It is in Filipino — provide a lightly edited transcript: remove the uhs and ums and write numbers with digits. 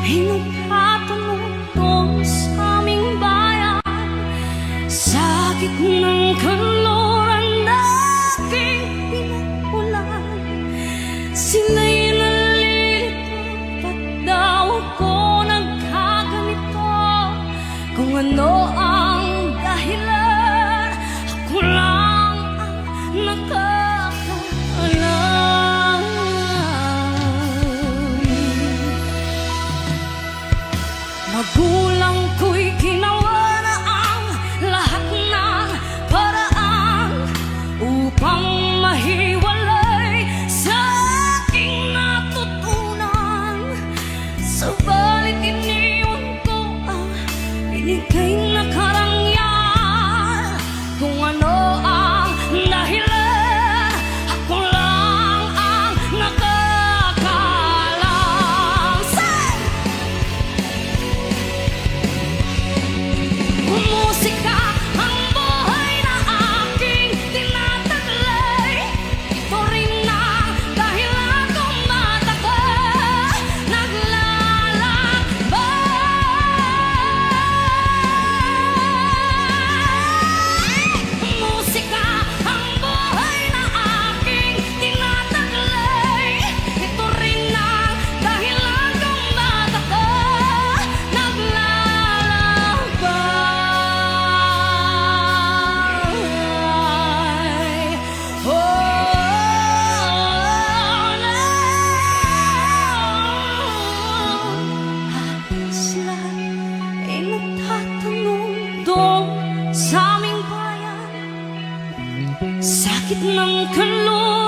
ay nagtatanong doon sa aming bayan. Sakit ng kanluran na aking pinagmulan. Sila'y nalilito, ba't daw ako nagkaganito? Kung ano ang dahilan, ako lang ang nakakaalam. Magulang ko'y ginawa na ang lahat ng paraan upang mahiwalay sa aking natutunan. Subalit iniwan ko ang binigay na karangyaan. Kung ano ang dahilan, ako lang ang nakakaalam. Say! Musika ang buhay na aking tinataglay. Ito rin ang dahilan kung matagal naglalakbay. Musika ang buhay na aking tinataglay. Ito rin ang dahilan kung matagal naglalakbay. Oh, no. Sila ay nagtatanong doon sa aming bayan. Sakit ng kanluran